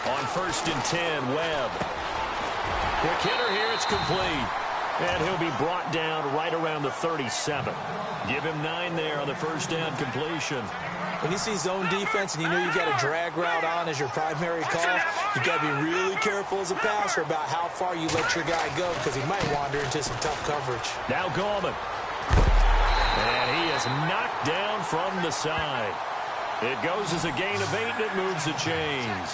On 1st and 10, Webb. Quick hitter here, it's complete. And he'll be brought down right around the 37. Give him 9 there on the first down completion. When you see zone defense and you know you've got a drag route on as your primary call, you've got to be really careful as a passer about how far you let your guy go because he might wander into some tough coverage. Now Gallman. And he is knocked down from the side. It goes as a gain of 8, and it moves the chains.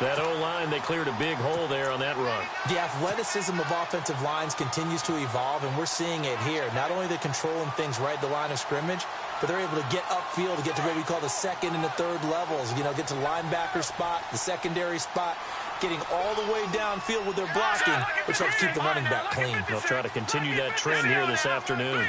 That O-line, they cleared a big hole there on that run. The athleticism of offensive lines continues to evolve, and we're seeing it here. Not only are they controlling things right at the line of scrimmage, but they're able to get upfield to get to what we call the second and the third levels. You know, get to linebacker spot, the secondary spot, getting all the way downfield with their blocking, which helps keep the running back clean. They'll try to continue that trend here this afternoon.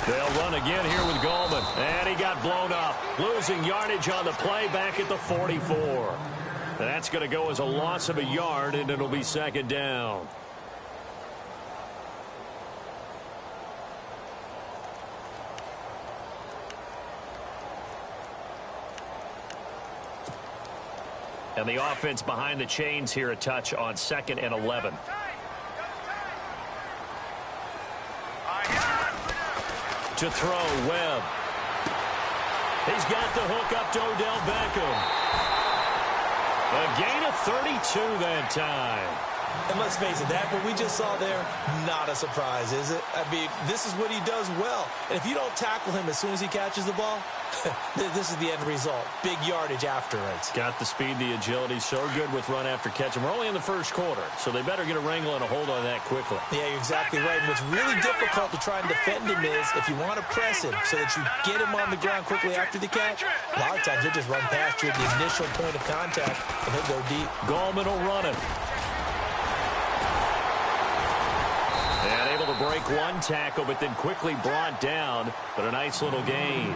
They'll run again here with Gallman. And he got blown up. Losing yardage on the play back at the 44. That's going to go as a loss of a yard, and it'll be second down. And the offense behind the chains here, a touch on 2nd and 11. To throw, Webb. He's got the hook up to Odell Beckham. A gain of 32 that time. And let's face it, that what we just saw there, not a surprise, is it? I mean, this is what he does well. And if you don't tackle him as soon as he catches the ball, this is the end result. Big yardage afterwards. Got the speed, the agility, so good with run after catch. And we're only in the first quarter, so they better get a wrangle and a hold on that quickly. Yeah, you're exactly right. And what's really difficult to try and defend him is if you want to press him so that you get him on the ground quickly after the catch, a lot of times he'll just run past you at the initial point of contact, and he'll go deep. Gallman will run it. And able to break one tackle, but then quickly brought down. But a nice little gain.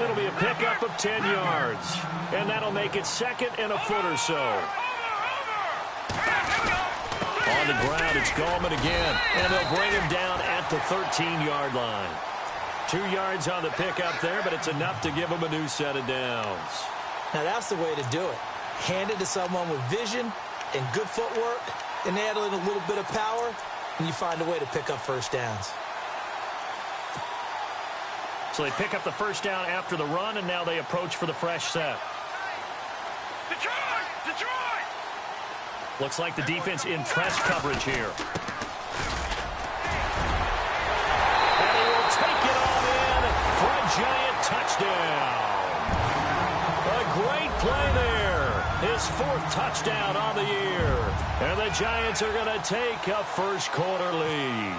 It'll be a pickup of 10 yards. And that'll make it 2nd and a foot or so. On the ground, it's Gallman again. And they'll bring him down at the 13-yard line. 2 yards on the pickup there, but it's enough to give him a new set of downs. Now that's the way to do it. Hand it to someone with vision and good footwork, and add in a little bit of power, and you find a way to pick up first downs. So they pick up the first down after the run, and now they approach for the fresh set. Detroit! Detroit! Looks like the defense in press coverage here. And he will take it all in for a giant touchdown. A great play there. His 4th touchdown on the year. And the Giants are going to take a first quarter lead.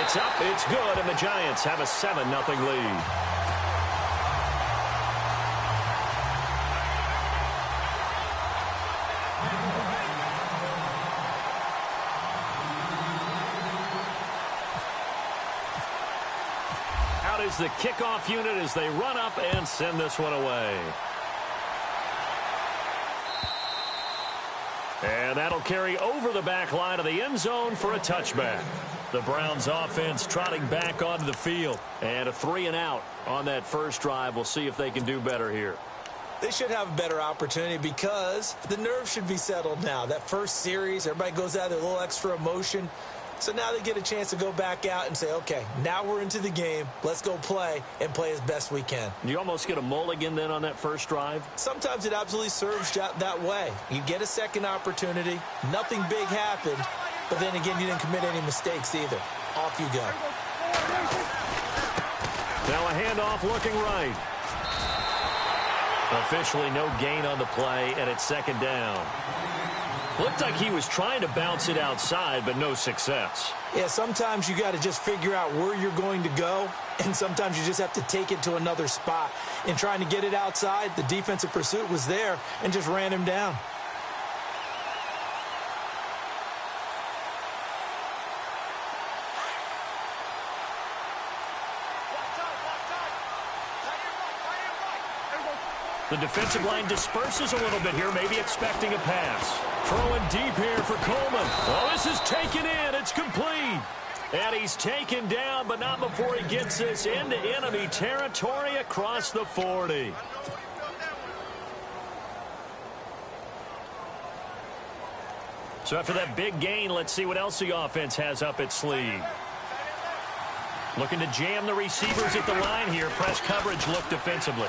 It's up, it's good, and the Giants have a 7-0 lead. Out is the kickoff unit as they run up and send this one away. And that'll carry over the back line of the end zone for a touchback. The Browns offense trotting back onto the field. And a 3-and-out on that first drive. We'll see if they can do better here. They should have a better opportunity because the nerves should be settled now. That first series, everybody goes out with a little extra emotion. So now they get a chance to go back out and say, okay, now we're into the game. Let's go play and play as best we can. You almost get a mulligan then on that first drive? Sometimes it absolutely serves that way. You get a second opportunity. Nothing big happened. But then again, you didn't commit any mistakes either. Off you go. Now a handoff looking right. Officially no gain on the play, and it's 2nd down. Looked like he was trying to bounce it outside, but no success. Yeah, sometimes you got to just figure out where you're going to go, and sometimes you just have to take it to another spot. In trying to get it outside, the defensive pursuit was there and just ran him down. The defensive line disperses a little bit here, maybe expecting a pass. Throwing deep here for Coleman. Oh, this is taken in. It's complete. And he's taken down, but not before he gets this into enemy territory across the 40. So after that big gain, let's see what else the offense has up its sleeve. Looking to jam the receivers at the line here. Press coverage look defensively.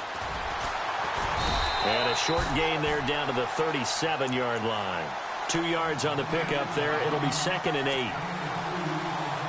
And a short gain there down to the 37-yard line. 2 yards on the pickup there. It'll be 2nd and 8.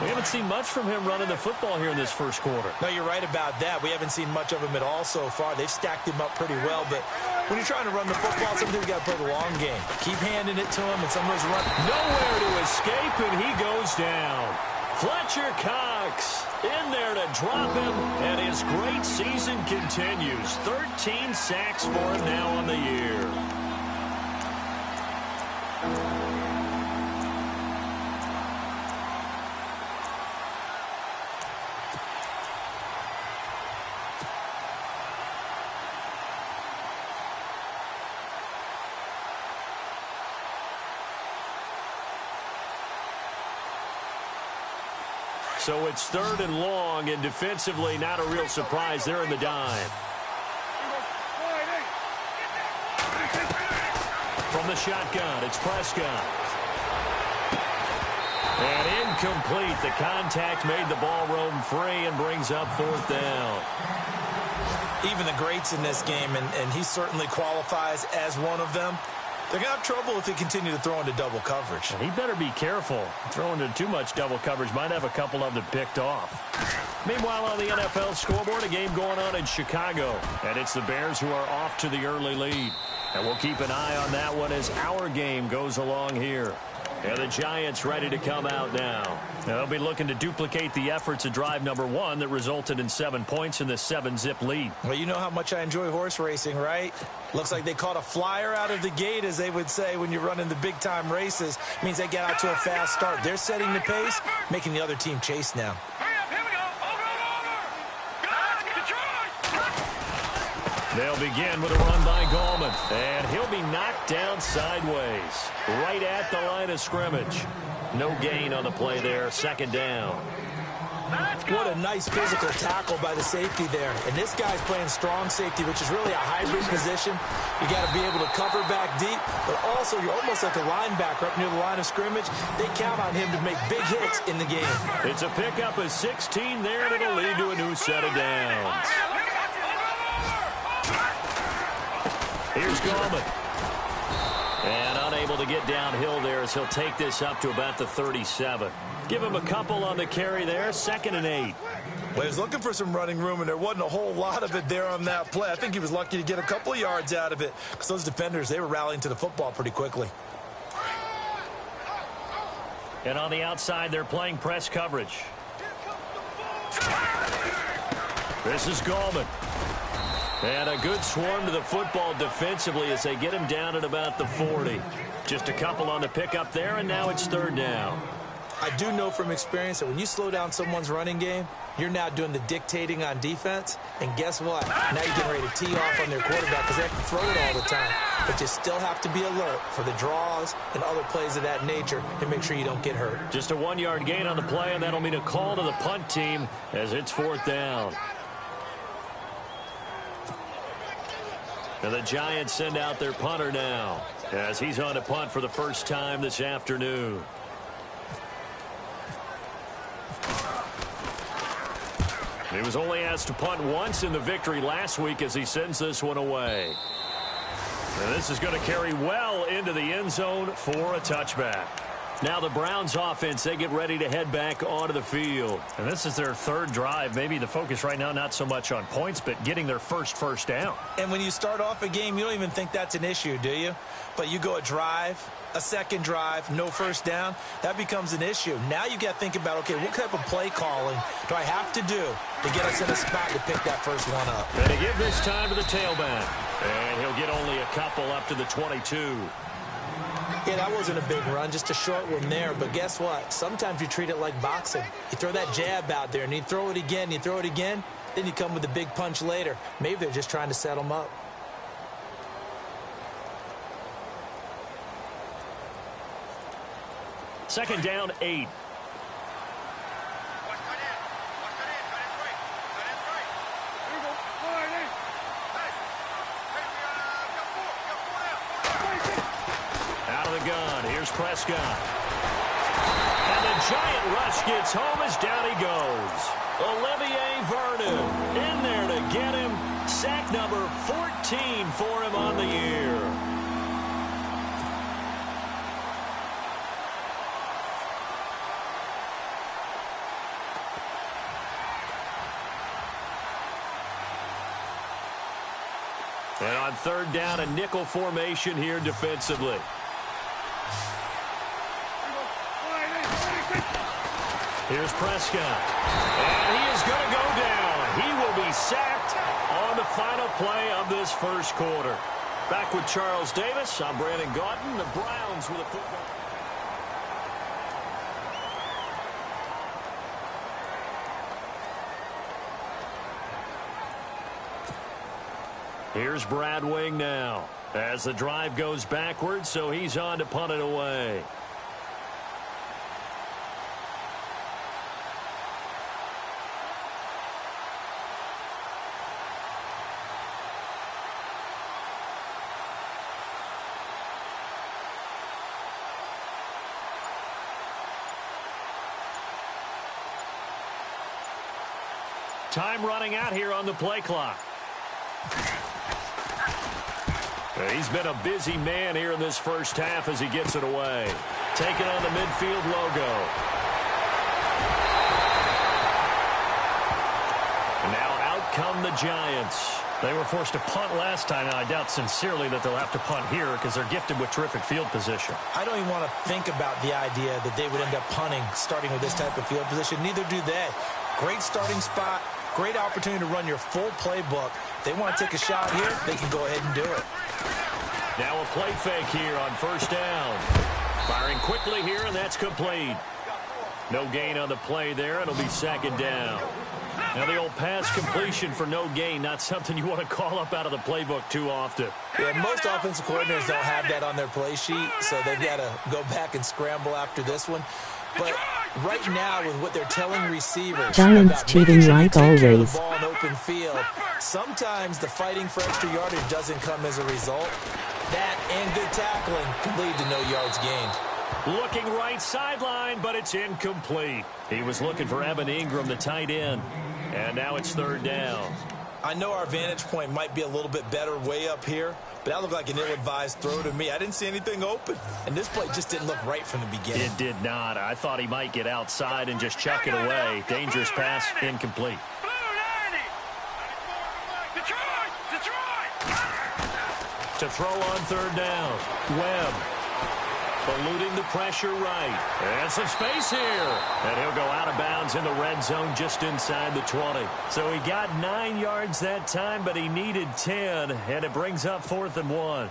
We haven't seen much from him running the football here in this first quarter. No, you're right about that. We haven't seen much of him at all so far. They've stacked him up pretty well, but when you're trying to run the football, sometimes you got to play the long game. Keep handing it to him, and some of those runs. Nowhere to escape, and he goes down. Fletcher Cox in there to drop him, and his great season continues. 13 sacks for him now on the year. So it's 3rd and long, and defensively not a real surprise. They're in the dime. From the shotgun, it's Prescott. And incomplete. The contact made the ball roam free and brings up 4th down. Even the greats in this game, and he certainly qualifies as one of them, they're going to have trouble if they continue to throw into double coverage. And he better be careful. Throwing into too much double coverage might have a couple of them picked off. Meanwhile, on the NFL scoreboard, a game going on in Chicago. And it's the Bears who are off to the early lead. And we'll keep an eye on that one as our game goes along here. And the Giants ready to come out now. They'll be looking to duplicate the efforts of drive number 1 that resulted in 7 points in the 7-zip lead. Well, you know how much I enjoy horse racing, right? Looks like they caught a flyer out of the gate, as they would say when you're running the big-time races. It means they get out to a fast start. They're setting the pace, making the other team chase now. They'll begin with a run by Gallman, and he'll be knocked down sideways, right at the line of scrimmage. No gain on the play there, 2nd down. What a nice physical tackle by the safety there. And this guy's playing strong safety, which is really a hybrid position. You got to be able to cover back deep, but also you're almost like a linebacker up near the line of scrimmage. They count on him to make big hits in the game. It's a pickup of 16 there, and it'll lead to a new set of downs. Here's Gallman. And unable to get downhill there as he'll take this up to about the 37. Give him a couple on the carry there, 2nd and 8. Well, he was looking for some running room, and there wasn't a whole lot of it there on that play. I think he was lucky to get a couple of yards out of it because those defenders, they were rallying to the football pretty quickly. And on the outside, they're playing press coverage. This is Gallman. And a good swarm to the football defensively as they get him down at about the 40. Just a couple on the pickup there, and now it's 3rd down. I do know from experience that when you slow down someone's running game, you're now doing the dictating on defense. And guess what? Now you're getting ready to tee off on their quarterback because they have to throw it all the time. But you still have to be alert for the draws and other plays of that nature to make sure you don't get hurt. Just a 1-yard gain on the play, and that'll mean a call to the punt team as it's 4th down. And the Giants send out their punter now as he's on to punt for the first time this afternoon. He was only asked to punt once in the victory last week as he sends this one away. And this is going to carry well into the end zone for a touchback. Now the Browns offense, they get ready to head back onto the field. And this is their 3rd drive. Maybe the focus right now not so much on points, but getting their first down. And when you start off a game, you don't even think that's an issue, do you? But you go a drive, a 2nd drive, no first down, that becomes an issue. Now you got to think about, okay, what type of play calling do I have to do to get us in a spot to pick that first one up? And they give this time to the tailback. And he'll get only a couple up to the 22. Yeah, that wasn't a big run, just a short one there. But guess what? Sometimes you treat it like boxing. You throw that jab out there, and you throw it again, then you come with a big punch later. Maybe they're just trying to set them up. Second down, 8. Out of the gun, here's Prescott. And the giant rush gets home as down he goes. Olivier Vernon in there to get him. Sack number 14 for him on the year. And on third down, a nickel formation here defensively. Here's Prescott. And he is going to go down. He will be sacked on the final play of this first quarter. Back with Charles Davis. I'm Brandon Gaudin. The Browns with a football. Here's Brad Wing now as the drive goes backwards, so he's on to punt it away. Time running out here on the play clock. He's been a busy man here in this first half as he gets it away. Taking on the midfield logo. And now out come the Giants. They were forced to punt last time. Now, I doubt sincerely that they'll have to punt here because they're gifted with terrific field position. I don't even want to think about the idea that they would end up punting starting with this type of field position. Neither do they. Great starting spot. Great opportunity to run your full playbook. They want to take a shot here, they can go ahead and do it. Now a play fake here on first down. Firing quickly here, and that's complete. No gain on the play there. It'll be second down. Now the old pass completion for no gain, not something you want to call up out of the playbook too often. Yeah, most offensive coordinators don't have that on their play sheet, so they've got to go back and scramble after this one. But right now, with what they're telling receivers, Giants cheating like always. The ball in open field, sometimes the fighting for extra yardage doesn't come as a result. That and good tackling can lead to no yards gained. Looking right sideline, but it's incomplete. He was looking for Evan Ingram, the tight end. And now it's third down. I know our vantage point might be a little bit better way up here, but that looked like an ill-advised throw to me. I didn't see anything open, and this play just didn't look right from the beginning. It did not. I thought he might get outside and just chuck it away. Dangerous pass, incomplete. To throw on third down, Webb. Eluding the pressure right. And some space here. And he'll go out of bounds in the red zone just inside the 20. So he got 9 yards that time, but he needed 10. And it brings up 4th and 1.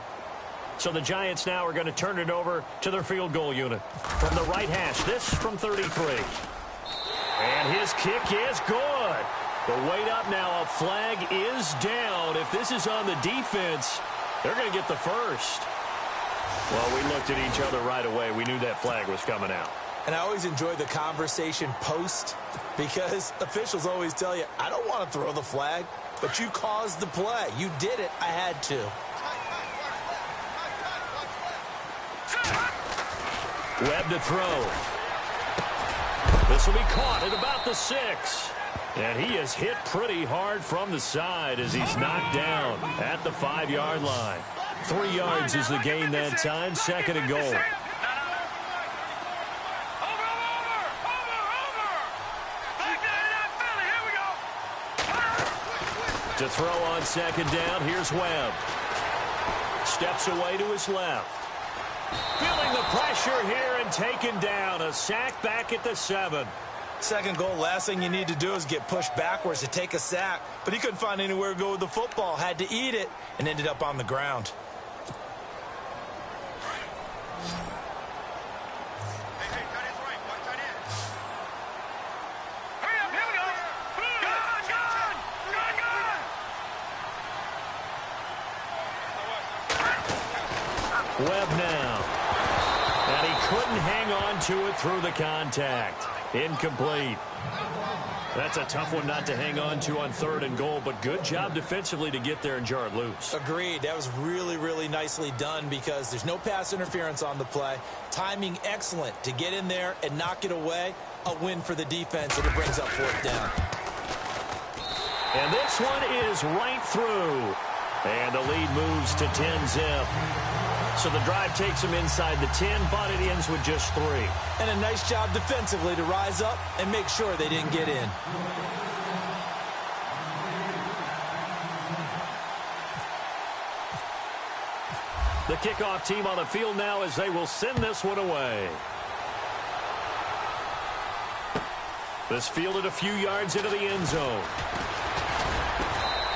So the Giants now are going to turn it over to their field goal unit. From the right hash, this from 33. And his kick is good. But wait up now, a flag is down. If this is on the defense, they're going to get the first. Well, we looked at each other right away. We knew that flag was coming out. And I always enjoy the conversation post because officials always tell you, I don't want to throw the flag, but you caused the play. You did it. I had to. Webb to throw. This will be caught at about the 6. And he is hit pretty hard from the side as he's knocked down at the 5-yard line. 3 yards is the gain that time. Second and goal. To throw on second down, here's Webb. Steps away to his left. Feeling the pressure here and taken down. A sack back at the 7. Second goal, last thing you need to do is get pushed backwards to take a sack. But he couldn't find anywhere to go with the football. Had to eat it and ended up on the ground. Webb now. And he couldn't hang on to it through the contact. Incomplete. That's a tough one not to hang on to on 3rd and goal, but good job defensively to get there and jar it loose. Agreed. That was really, really nicely done because there's no pass interference on the play. Timing excellent to get in there and knock it away. A win for the defense, and it brings up 4th down. And this one is right through. And the lead moves to 10-zip. So the drive takes them inside the 10, but it ends with just 3. And a nice job defensively to rise up and make sure they didn't get in. The kickoff team on the field now as they will send this one away. This fielded a few yards into the end zone.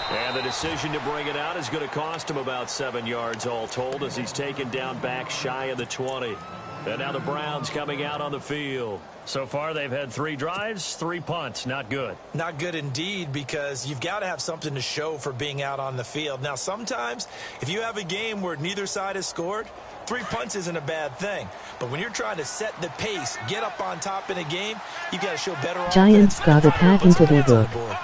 And the decision to bring it out is going to cost him about 7 yards all told as he's taken down back shy of the 20. And now the Browns coming out on the field. So far they've had 3 drives, 3 punts. Not good. Not good indeed, because you've got to have something to show for being out on the field. Now sometimes if you have a game where neither side has scored, 3 punts isn't a bad thing. But when you're trying to set the pace, get up on top in a game, you've got to show better offense. Giants got a pack into the book.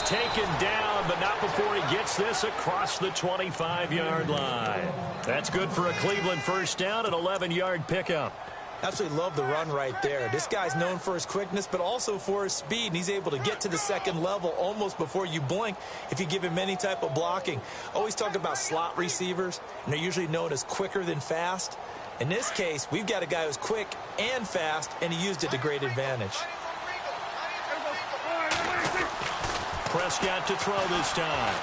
Taken down, but not before he gets this across the 25-yard line. That's good for a Cleveland first down, an 11-yard pickup. Absolutely love the run right there. This guy's known for his quickness, but also for his speed, and he's able to get to the 2nd level almost before you blink if you give him any type of blocking. Always talk about slot receivers, and they're usually known as quicker than fast. In this case, we've got a guy who's quick and fast, and he used it to great advantage. Prescott to throw this time.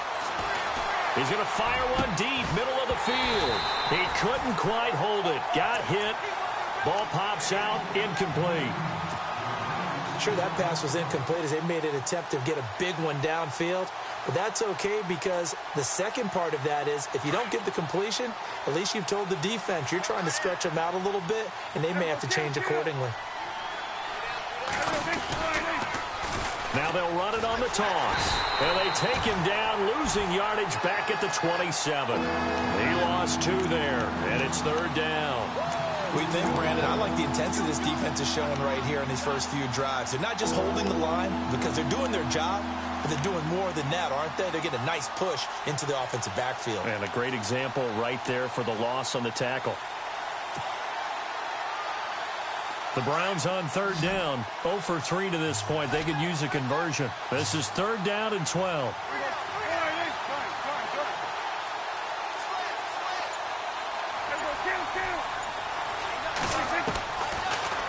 He's going to fire one deep, middle of the field. He couldn't quite hold it. Got hit. Ball pops out, incomplete. Sure, that pass was incomplete as they made an attempt to get a big one downfield. But that's okay because the second part of that is if you don't get the completion, at least you've told the defense you're trying to stretch them out a little bit, and they may have to change accordingly. Now they'll run it on the toss. And they take him down, losing yardage back at the 27. He lost 2 there, and it's 3rd down. We think, Brandon, I like the intensity this defense is showing right here in these first few drives. They're not just holding the line because they're doing their job, but they're doing more than that, aren't they? They're getting a nice push into the offensive backfield. And a great example right there for the loss on the tackle. The Browns on 3rd down, 0 for 3 to this point. They could use a conversion. This is 3rd down and 12.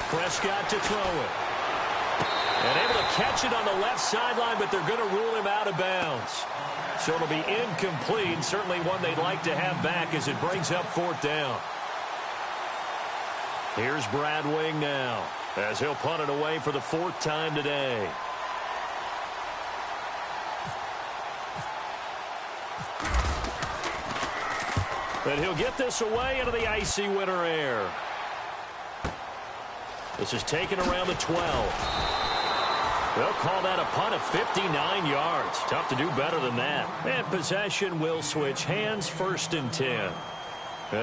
Prescott to throw it. And able to catch it on the left sideline, but they're going to rule him out of bounds. So it'll be incomplete, certainly one they'd like to have back as it brings up 4th down. Here's Brad Wing now as he'll punt it away for the 4th time today. And he'll get this away into the icy winter air. This is taken around the 12. They'll call that a punt of 59 yards. Tough to do better than that. And possession will switch hands, 1st and 10.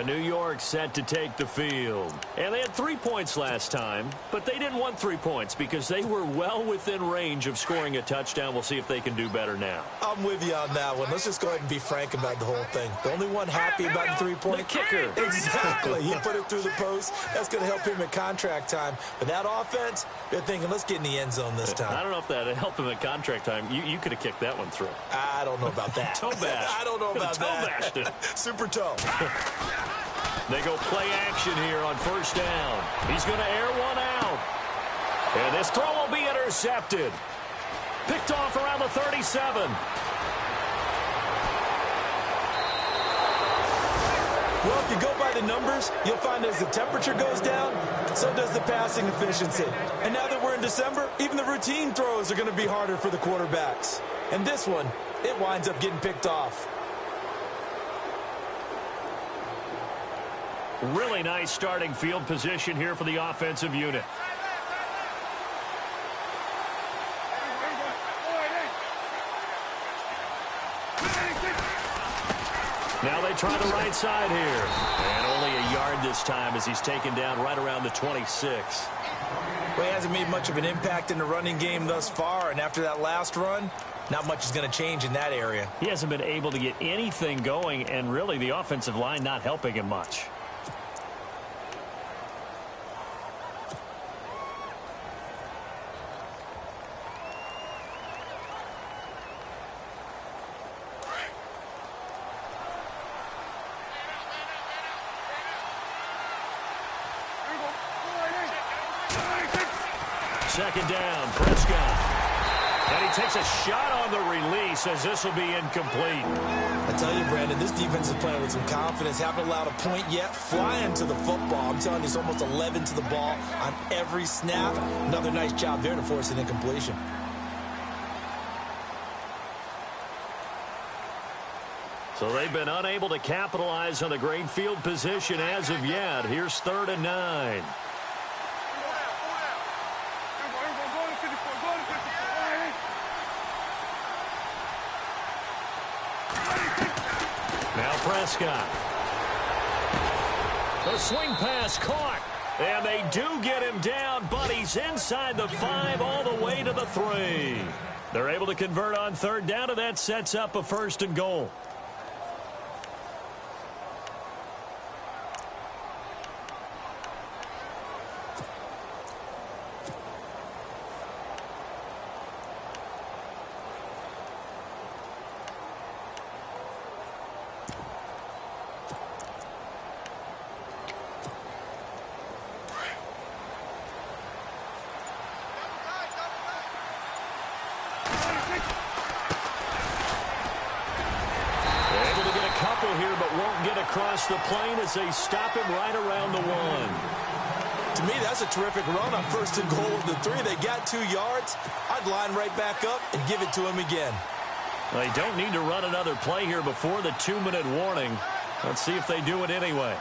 New York set to take the field. And they had 3 points last time, but they didn't want 3 points because they were well within range of scoring a touchdown. We'll see if they can do better now. I'm with you on that one. Let's just go ahead and be frank about the whole thing. The only one happy about the 3-point. The kicker. Exactly. He put it through the post. That's going to help him at contract time. But that offense, they're thinking, let's get in the end zone this time. I don't know if that helped him at contract time. You could have kicked that one through. I don't know about that. Toe bash. I don't know about that. Toe bashed it. Super toe. They go play action here on 1st down. He's going to air one out. And this throw will be intercepted. Picked off around the 37. Well, if you go by the numbers, you'll find as the temperature goes down, so does the passing efficiency. And now that we're in December, even the routine throws are going to be harder for the quarterbacks. And this one, it winds up getting picked off. Really nice starting field position here for the offensive unit. Now they try the right side here. And only a yard this time as he's taken down right around the 26. Well, he hasn't made much of an impact in the running game thus far, and after that last run, not much is going to change in that area. He hasn't been able to get anything going, and really the offensive line not helping him much. Second down, Prescott. And he takes a shot on the release as this will be incomplete. I tell you, Brandon, this defense is playing with some confidence. Haven't allowed a point yet. Flying to the football. I'm telling you, it's almost 11 to the ball on every snap. Another nice job there to force an incompletion. So they've been unable to capitalize on the great field position as of yet. Here's 3rd and 9. Now Prescott. The swing pass caught. And they do get him down, but he's inside the 5 all the way to the 3. They're able to convert on 3rd down, and that sets up a 1st and goal. Here, but won't get across the plane as they stop him right around the 1. To me, that's a terrific run on 1st and goal of the 3. They got 2 yards. I'd line right back up and give it to him again. They don't need to run another play here before the 2-minute warning. Let's see if they do it anyway.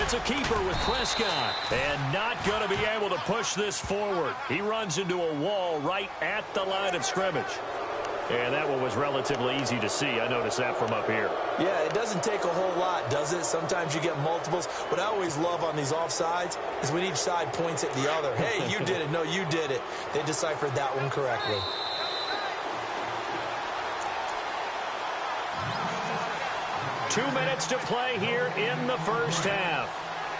It's a keeper with Prescott, and not going to be able to push this forward. He runs into a wall right at the line of scrimmage. And that one was relatively easy to see. I noticed that from up here. Yeah, it doesn't take a whole lot, does it? Sometimes you get multiples. What I always love on these offsides is when each side points at the other. Hey, you did it. No, you did it. They deciphered that one correctly. Two minutes to play here in the first half.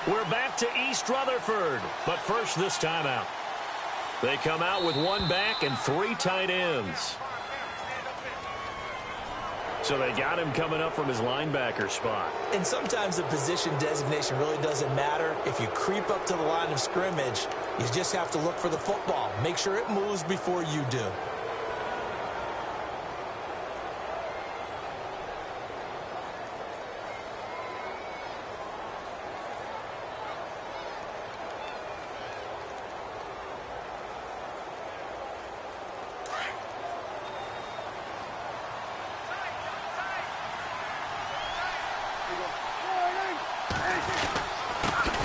We're back to East Rutherford, but first this time out. They come out with 1 back and 3 tight ends. So they got him coming up from his linebacker spot. And sometimes the position designation really doesn't matter. If you creep up to the line of scrimmage, you just have to look for the football. Make sure it moves before you do.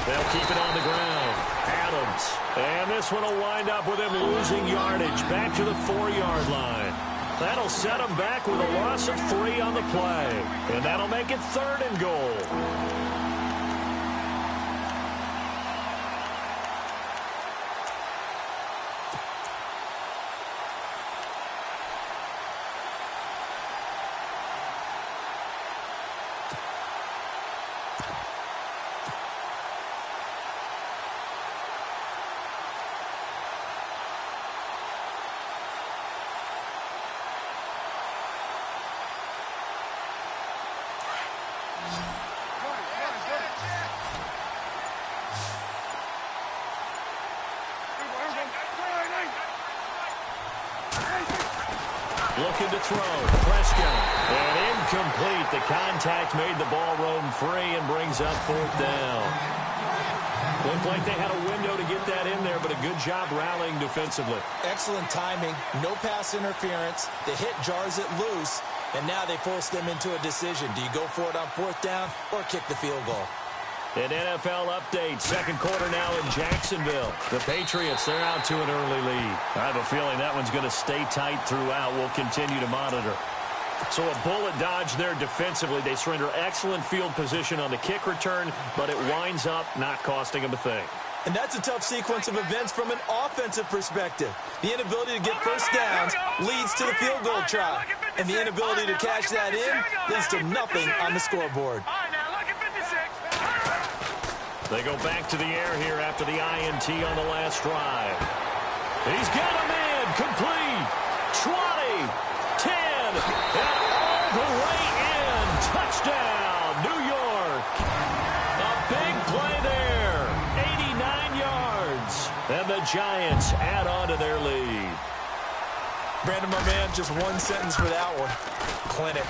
They'll keep it on the ground. Adams. And this one will wind up with him losing yardage back to the 4-yard line. That'll set him back with a loss of 3 on the play. And that'll make it 3rd and goal. Looking to throw. Prescott. And incomplete. The contact made the ball roam free and brings up 4th down. Looked like they had a window to get that in there, but a good job rallying defensively. Excellent timing. No pass interference. The hit jars it loose, and now they force them into a decision. Do you go for it on 4th down or kick the field goal? An NFL update, second quarter now in Jacksonville. The Patriots, they're out to an early lead. I have a feeling that one's going to stay tight throughout. We'll continue to monitor. So a bullet dodge there defensively. They surrender excellent field position on the kick return, but it winds up not costing them a thing. And that's a tough sequence of events from an offensive perspective. The inability to get first downs leads to the field goal try. And the inability to cash that in leads to nothing on the scoreboard. They go back to the air here after the INT on the last drive. He's got him in. Complete. 20, 10, and all the way in. Touchdown, New York. A big play there. 89 yards. And the Giants add on to their lead. Brandon, my man, just one sentence for that one. Clinic.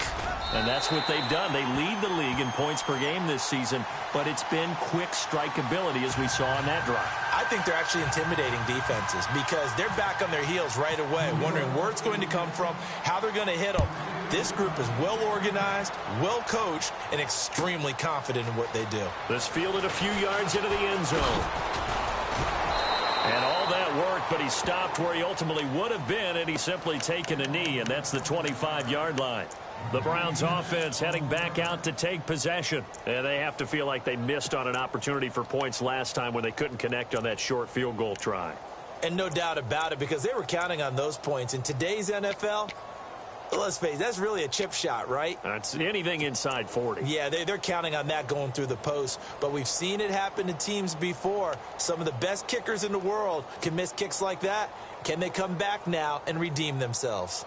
And that's what they've done. They lead the league in points per game this season, but it's been quick strikeability as we saw on that drive. I think they're actually intimidating defenses because they're back on their heels right away, wondering where it's going to come from, how they're going to hit them. This group is well organized, well coached, and extremely confident in what they do. This fielded a few yards into the end zone. And all that worked, but he stopped where he ultimately would have been, and he's simply taken a knee, and that's the 25-yard line. The Browns offense heading back out to take possession. And they have to feel like they missed on an opportunity for points last time when they couldn't connect on that short field goal try. And no doubt about it, because they were counting on those points. In today's NFL, let's face it, that's really a chip shot, right? That's anything inside 40. Yeah, they're counting on that going through the post. But we've seen it happen to teams before. Some of the best kickers in the world can miss kicks like that. Can they come back now and redeem themselves?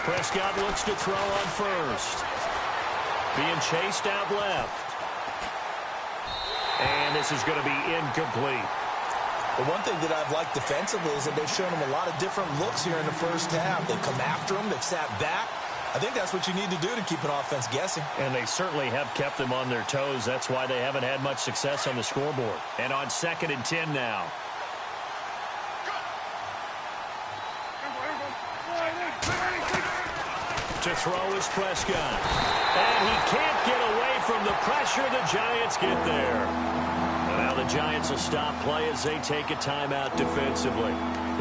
Prescott looks to throw on first. Being chased out left. And this is going to be incomplete. The one thing that I've liked defensively is that they've shown them a lot of different looks here in the first half. They've come after them. They've sat back. I think that's what you need to do to keep an offense guessing. And they certainly have kept them on their toes. That's why they haven't had much success on the scoreboard. And on 2nd and 10 now. To throw is Prescott. And he can't get away from the pressure. The Giants get there. And now the Giants will stop play as they take a timeout defensively.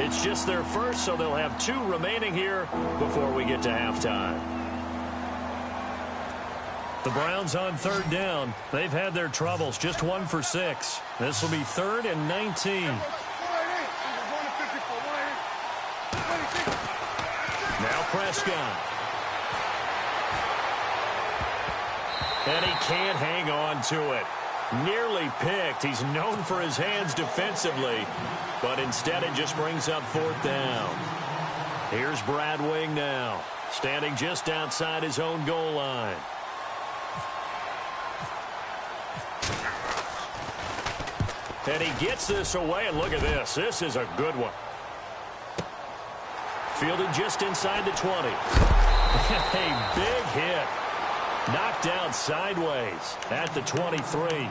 It's just their first, so they'll have 2 remaining here before we get to halftime. The Browns on 3rd down. They've had their troubles, just 1 for 6. This will be 3rd and 19. Now Prescott. And he can't hang on to it. Nearly picked. He's known for his hands defensively, but instead it just brings up 4th down. Here's Brad Wing now, standing just outside his own goal line. And he gets this away, and look at this. This is a good one. Fielded just inside the 20. A big hit. Knocked out sideways at the 23.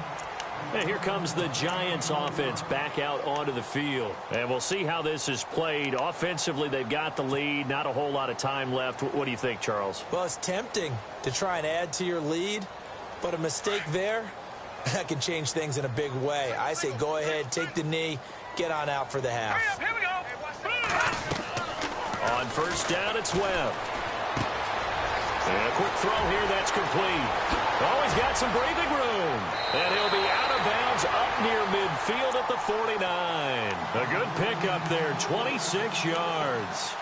And here comes the Giants offense back out onto the field. And we'll see how this is played. Offensively, they've got the lead. Not a whole lot of time left. What do you think, Charles? Well, it's tempting to try and add to your lead, but a mistake there, that can change things in a big way. I say go ahead, take the knee, get on out for the half. Here we go. On 1st down, it's Webb. And a quick throw here, that's complete. Oh, he's got some breathing room. And he'll be out of bounds up near midfield at the 49. A good pickup there, 26 yards.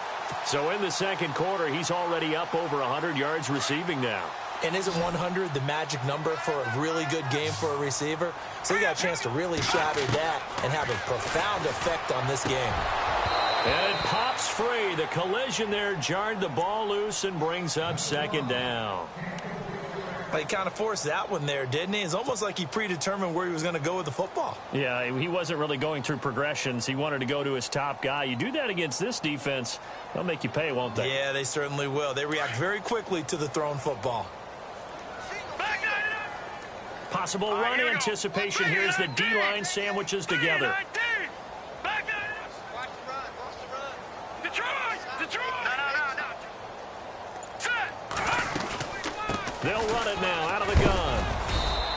So in the 2nd quarter, he's already up over 100 yards receiving now. And isn't 100 the magic number for a really good game for a receiver? So he got a chance to really shatter that and have a profound effect on this game. And it pops free. The collision there jarred the ball loose and brings up 2nd down. Well, he kind of forced that one there, didn't he? It's almost like he predetermined where he was going to go with the football. Yeah, he wasn't really going through progressions. He wanted to go to his top guy. You do that against this defense, they'll make you pay, won't they? Yeah, they certainly will. They react very quickly to the thrown football. Possible run anticipation here as the D-line sandwiches together. They'll run it now out of the gun.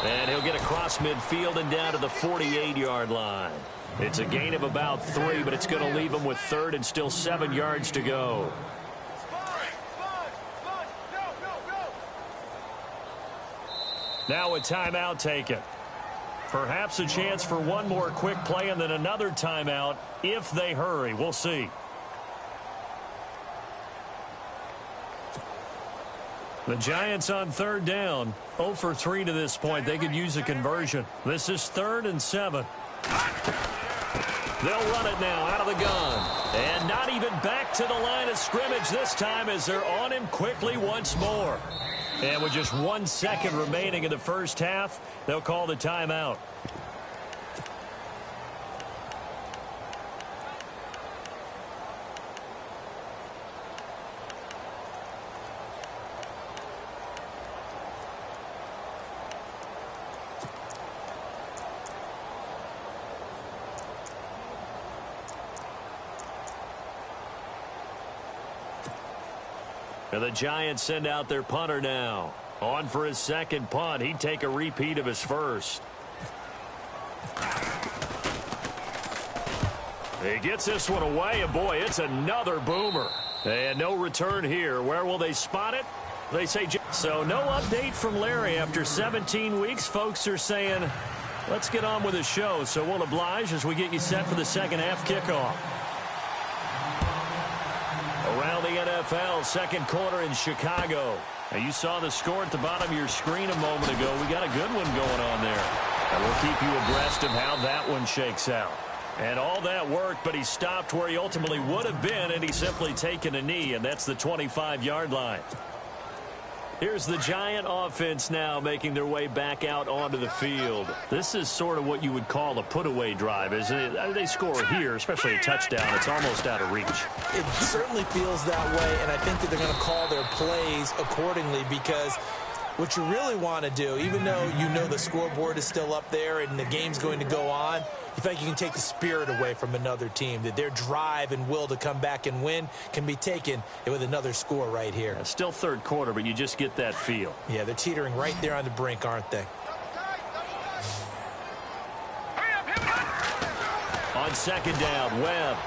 And he'll get across midfield and down to the 48-yard line. It's a gain of about 3, but it's going to leave him with 3rd and still 7 yards to go. Now a timeout taken. Perhaps a chance for one more quick play and then another timeout if they hurry. We'll see. The Giants on 3rd down. 0 for 3 to this point. They could use a conversion. This is 3rd and 7. They'll run it now out of the gun. And not even back to the line of scrimmage this time as they're on him quickly once more. And with just 1 second remaining in the first half, they'll call the timeout. And the Giants send out their punter now. On for his second punt. He'd take a repeat of his first. He gets this one away, and boy, it's another boomer. And no return here. Where will they spot it? They say so. No update from Larry after 17 weeks. Folks are saying, let's get on with the show. So we'll oblige as we get you set for the second half kickoff. Around the NFL, second quarter in Chicago. Now you saw the score at the bottom of your screen a moment ago. We got a good one going on there. And we'll keep you abreast of how that one shakes out. And all that work, but he stopped where he ultimately would have been, and he's simply taken a knee, and that's the 25-yard line. Here's the Giant offense now making their way back out onto the field. This is sort of what you would call a put-away drive, isn't it? They score here, especially a touchdown. It's almost out of reach. It certainly feels that way, and I think that they're going to call their plays accordingly because what you really want to do, even though you know the scoreboard is still up there and the game's going to go on, you think you can take the spirit away from another team, that their drive and will to come back and win can be taken with another score right here. Still third quarter, but you just get that feel. Yeah, they're teetering right there on the brink, aren't they? On second down, Webb.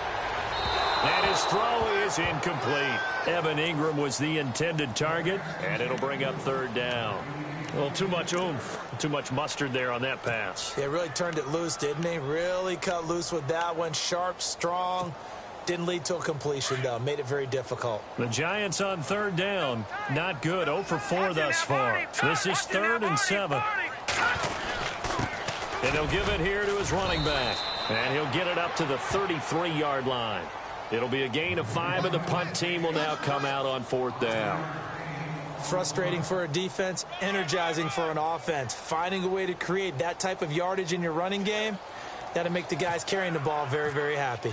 And his throw is incomplete. Evan Ingram was the intended target, and it'll bring up 3rd down. Well, too much oomph, too much mustard there on that pass. They really turned it loose, didn't they? Really cut loose with that one. Sharp, strong. Didn't lead to a completion, though. Made it very difficult. The Giants on 3rd down. Not good. 0 for 4 thus far. This is 3rd and 7. And he'll give it here to his running back. And he'll get it up to the 33-yard line. It'll be a gain of 5, and the punt team will now come out on 4th down. Frustrating for a defense, energizing for an offense. Finding a way to create that type of yardage in your running game, that'll make the guys carrying the ball very, very happy.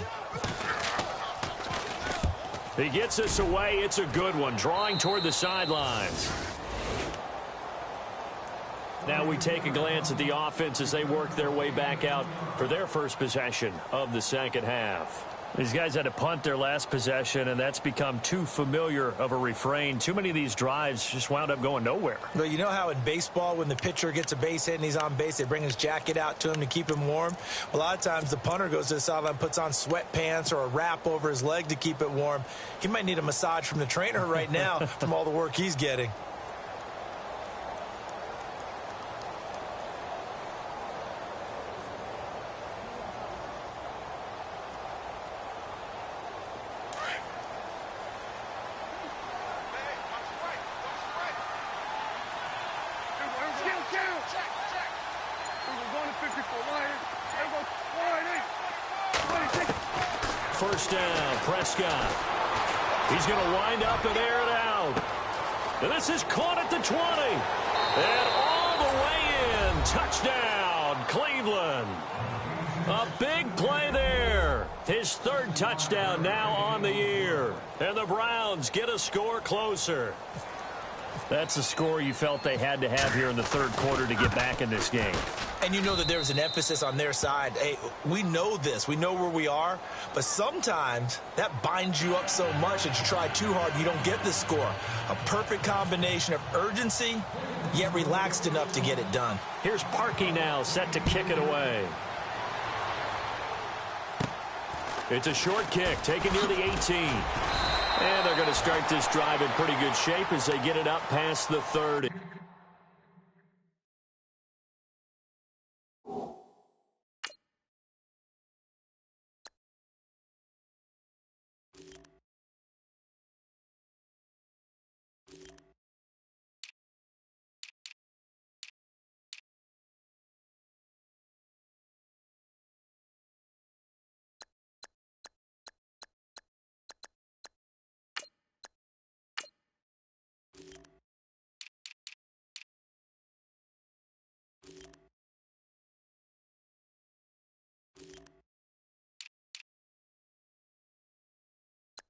He gets this away. It's a good one, drawing toward the sidelines. Now we take a glance at the offense as they work their way back out for their first possession of the second half. These guys had to punt their last possession, and that's become too familiar of a refrain. Too many of these drives just wound up going nowhere. But you know how in baseball, when the pitcher gets a base hit and he's on base, they bring his jacket out to him to keep him warm? A lot of times the punter goes to the sideline, puts on sweatpants or a wrap over his leg to keep it warm. He might need a massage from the trainer right now from all the work he's getting. First down, Prescott. He's going to wind up and air it out. And this is caught at the 20. And all the way in. Touchdown, Cleveland. A big play there. His 3rd touchdown now on the year. And the Browns get a score closer. That's the score you felt they had to have here in the third quarter to get back in this game. And you know that there was an emphasis on their side. Hey, we know this. We know where we are. But sometimes that binds you up so much that you try too hard, you don't get the score. A perfect combination of urgency, yet relaxed enough to get it done. Here's Parkey now, set to kick it away. It's a short kick, taken near the 18. And they're going to start this drive in pretty good shape as they get it up past the 30.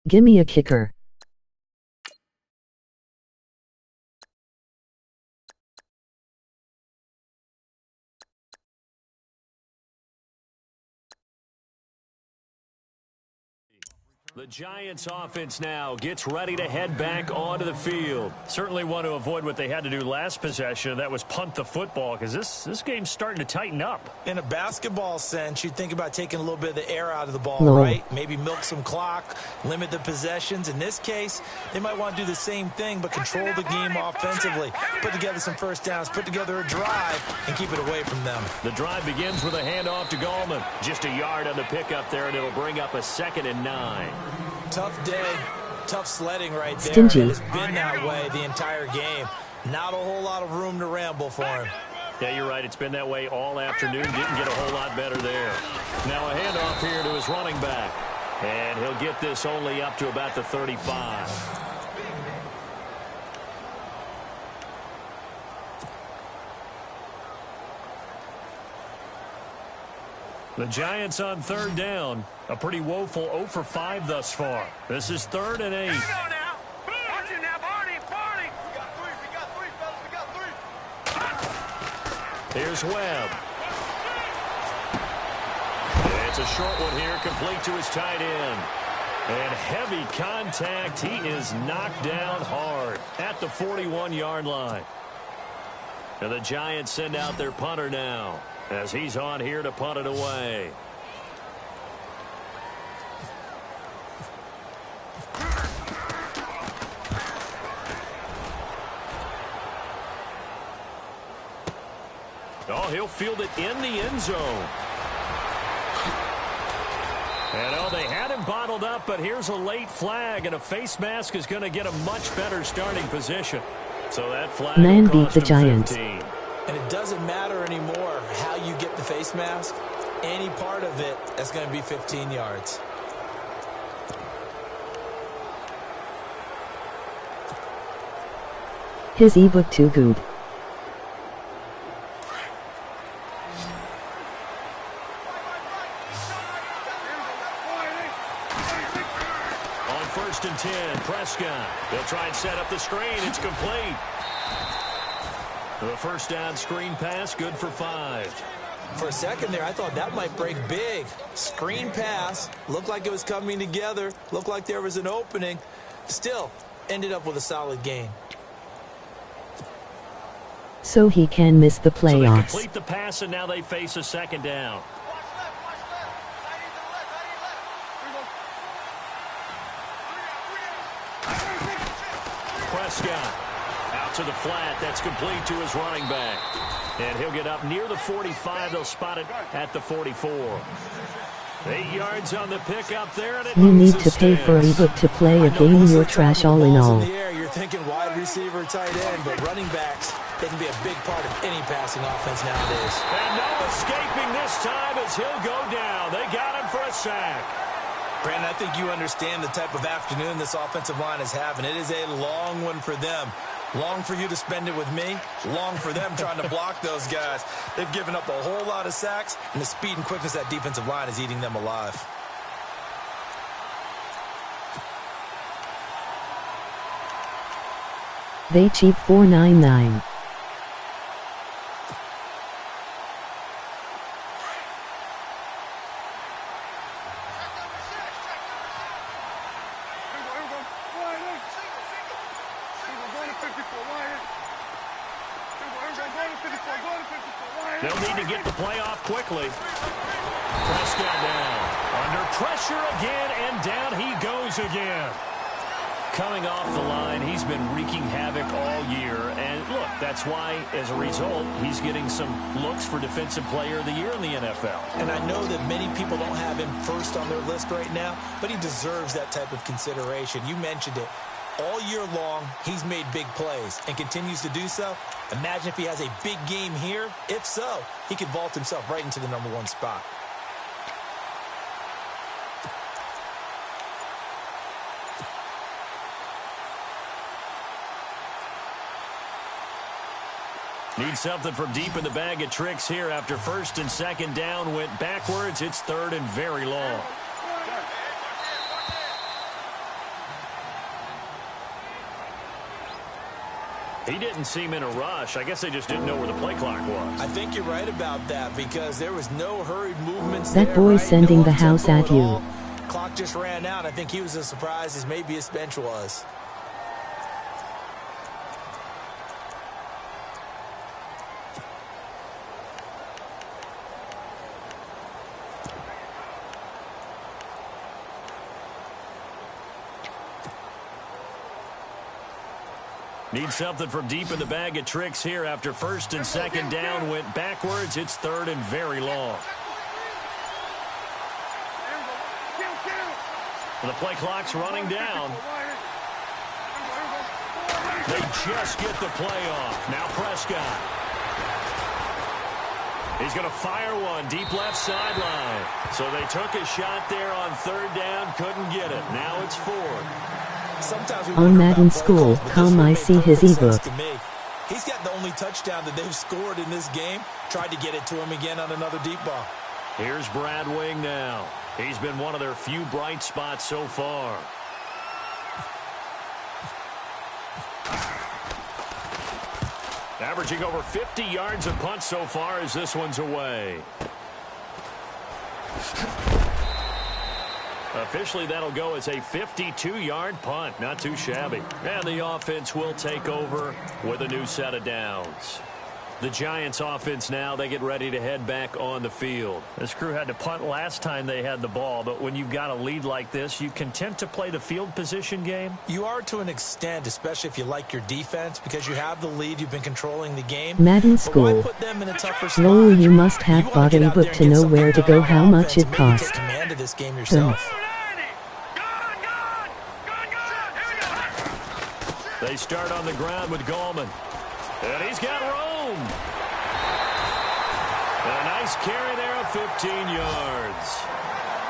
Gimme a kicker. The Giants offense now gets ready to head back onto the field. Certainly want to avoid what they had to do last possession. That was punt the football, because this game's starting to tighten up. In a basketball sense, you think about taking a little bit of the air out of the ball, No. right? Maybe milk some clock, limit the possessions. In this case, they might want to do the same thing, but control the game offensively. Put together some first downs, put together a drive, and keep it away from them. The drive begins with a handoff to Gallman. Just a yard on the pickup there, and it'll bring up a 2nd and 9. Tough day, tough sledding right there. Stingy. It's been that way the entire game. Not a whole lot of room to ramble for him. Yeah, you're right. It's been that way all afternoon. Didn't get a whole lot better there. Now a handoff here to his running back. And he'll get this only up to about the 35. The Giants on 3rd down. A pretty woeful 0 for 5 thus far. This is 3rd and 8. Here's Webb. It's a short one here, complete to his tight end. And heavy contact. He is knocked down hard at the 41-yard line. And the Giants send out their punter now, as he's on here to punt it away. Oh, he'll field it in the end zone. And oh, they had him bottled up, but here's a late flag, and a face mask is going to get a much better starting position. So that flag Man will beat cost the him Giants. 15. And it doesn't matter anymore how you get the face mask. Any part of it, that's going to be 15 yards. His ebook too good. On 1st and 10, Prescott. They'll try and set up the screen. It's complete. The first down screen pass, good for 5. For a second there, I thought that might break big. Screen pass, looked like it was coming together, looked like there was an opening. Still, ended up with a solid gain. So he can miss the So they playoffs. complete the pass, and now they face a 2nd down. Prescott out to the flat. That's complete to his running back. And he'll get up near the 45. They'll spot it at the 44. 8 yards on the pickup there, and it You need loses to pay for stance. ebook to play a game. You're trash all in all. In the air, you're thinking wide receiver, tight end, but running backs, they can be a big part of any passing offense nowadays. And no escaping this time as he'll go down. They got him for a sack. Brandon, I think you understand the type of afternoon this offensive line is having. It is a long one for them. Long for you to spend it with me. Long for them trying to block those guys. They've given up a whole lot of sacks, and the speed and quickness of that defensive line is eating them alive. They cheap 499. They'll need to get the play off quickly. Prescott down. Under pressure again, and down he goes again. Coming off the line, he's been wreaking havoc all year. And look, that's why, as a result, he's getting some looks for Defensive Player of the Year in the NFL. And I know that many people don't have him first on their list right now, but he deserves that type of consideration. You mentioned it. All year long, he's made big plays and continues to do so. Imagine if he has a big game here. If so, he could vault himself right into the #1 spot. Needs something from deep in the bag of tricks here after first and second down went backwards. It's third and very long. He didn't seem in a rush. I guess they just didn't know where the play clock was. I think you're right about that because there was no hurried movements That there, boy's right? sending No the house up-tempo at you. all. Clock just ran out. I think he was as surprised as maybe his bench was. Need something from deep in the bag of tricks here after first and second down went backwards. It's third and very long. The play clock's running down. They just get the play off. Now Prescott. He's going to fire one deep left sideline. So they took a shot there on third down, couldn't get it. Now it's fourth. Sometimes we On wonder Madden about School, play calls, but how this one I made see his perfect sense ebook. to me. He's got the only touchdown that they've scored in this game. Tried to get it to him again on another deep ball. Here's Brad Wing now. He's been one of their few bright spots so far. Averaging over 50 yards a punt so far as this one's away. Officially, that'll go as a 52-yard punt. Not too shabby. And the offense will take over with a new set of downs. The Giants offense now, they get ready to head back on the field. This crew had to punt last time they had the ball, but when you've got a lead like this, you content to play the field position game? You are to an extent, especially if you like your defense, because you have the lead, you've been controlling the game. Madden But why School. put them in a tougher spot? Lol, you must have You wanna bought get a out book there and to get know something where to done go, on how much offense, it and maybe cost. take command of this game yourself. They start on the ground with Gallman. And he's got room. And a nice carry there of 15 yards.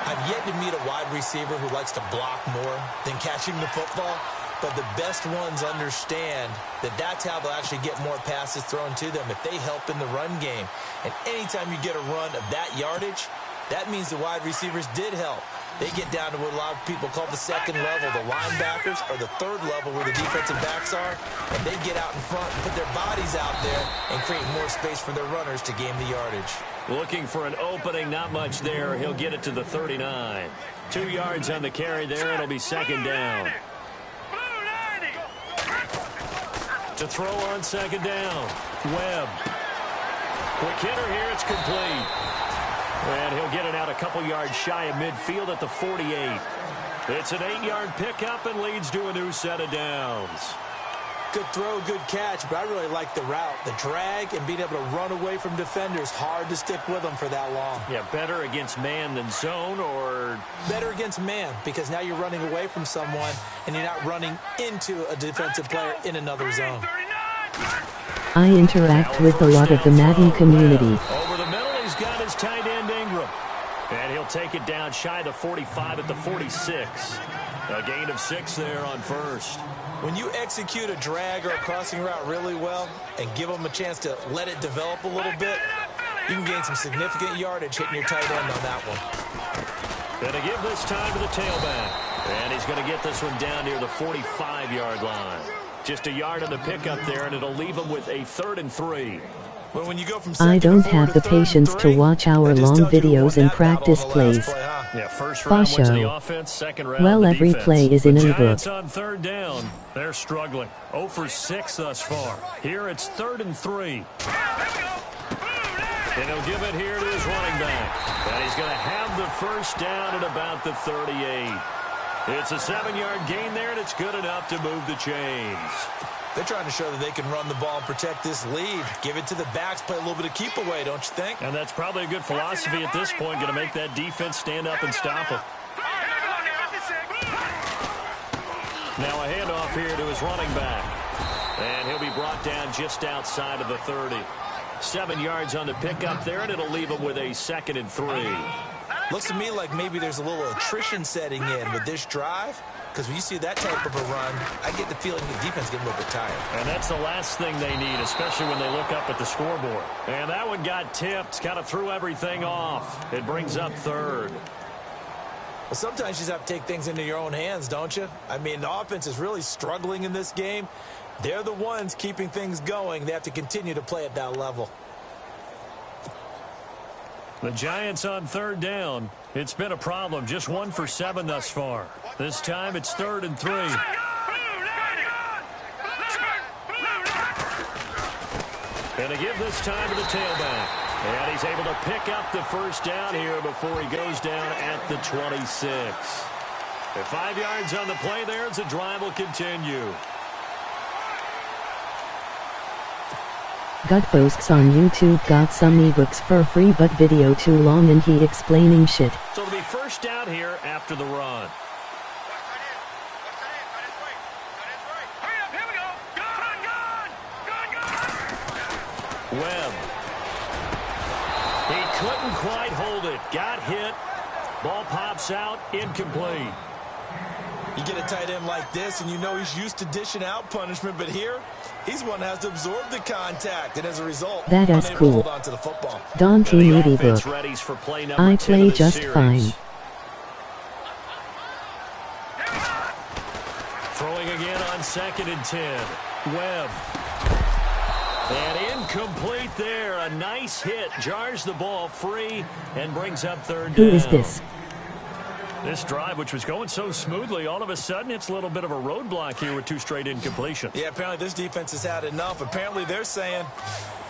I've yet to meet a wide receiver who likes to block more than catching the football, but the best ones understand that that's how they'll actually get more passes thrown to them if they help in the run game. And anytime you get a run of that yardage, that means the wide receivers did help. They get down to what a lot of people call the second level, the linebackers, or the third level where the defensive backs are, and they get out in front and put their bodies out there and create more space for their runners to gain the yardage. Looking for an opening, not much there. He'll get it to the 39. 2 yards on the carry there. It'll be second down. To throw on second down. Webb. Quick hitter here. It's complete. And he'll get it out a couple yards shy of midfield at the 48. It's an 8-yard pickup and leads to a new set of downs. Good throw, good catch, but I really like the route. The drag and being able to run away from defenders, hard to stick with them for that long. Yeah, better against man than zone, or better against man, because now you're running away from someone and you're not running into a defensive player in another zone. I interact with a lot of the Madden community. Over the middle, he's got his tight end Ingram. And he'll take it down shy of the 45 at the 46. A gain of 6 there on first. When you execute a drag or a crossing route really well and give them a chance to let it develop a little bit, you can gain some significant yardage hitting your tight end on that one. Going to give this time to the tailback. And he's going to get this one down near the 45-yard line. Just a yard on the pickup there, and it'll leave them with a 3rd and 3. Well, when you go from I don't have the patience to watch hour-long videos and practice plays. Yeah, first round went to the offense, second round Well, the every defense. play is in a book. Giants on 3rd down. They're struggling. 0 for 6 thus far. Here it's 3rd and 3. And he'll give it here to his running back. And he's going to have the first down at about the 38. It's a 7-yard gain there, and it's good enough to move the chains. They're trying to show that they can run the ball and protect this lead. Give it to the backs, play a little bit of keep away, don't you think? And that's probably a good philosophy at this point, going to make that defense stand up and stop him. Now a handoff here to his running back. And he'll be brought down just outside of the 30. 7 yards on the pickup there, and it'll leave him with a 2nd and 3. Looks to me like maybe there's a little attrition setting in with this drive. Because when you see that type of a run, I get the feeling the defense getting a little bit tired. And that's the last thing they need, especially when they look up at the scoreboard. And that one got tipped, kind of threw everything off. It brings up 3rd. Well, sometimes you just have to take things into your own hands, don't you? I mean, the offense is really struggling in this game. They're the ones keeping things going. They have to continue to play at that level. The Giants on 3rd down. It's been a problem. Just 1 for 7 thus far. This time it's 3rd and 3. And a give this time to the tailback. And he's able to pick up the first down here before he goes down at the 26. At 5 yards on the play there as the drive will continue. Got folks on YouTube got some ebooks for free, but video too long and he explaining shit. So it'll be first down here after the run. Webb. He couldn't quite hold it. Got hit. Ball pops out. Incomplete. You get a tight end like this, and you know he's used to dishing out punishment, but here, he's one that has to absorb the contact, and as a result, that is unable cool. to hold on to the football. Don't need ebook. I play just series. fine. Throwing again on 2nd and 10. Webb. And incomplete there. A nice hit. Jars the ball free and brings up 3rd down. Who is this? This drive, which was going so smoothly, all of a sudden it's a little bit of a roadblock here with 2 straight incompletions. Yeah, apparently this defense has had enough. Apparently they're saying,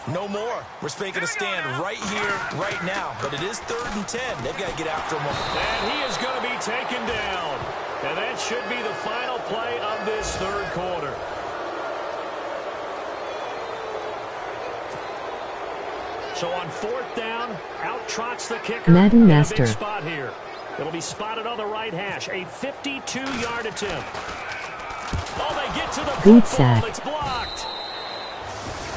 no more. We're making a stand right here, right now. But it is 3rd and 10. They've got to get after him. And he is going to be taken down. And that should be the final play of this 3rd quarter. So on 4th down, out trots the kicker. Madden Master. Big spot here. It'll be spotted on the right hash. A 52-yard attempt. Oh, they get to the good football. sack. It's blocked.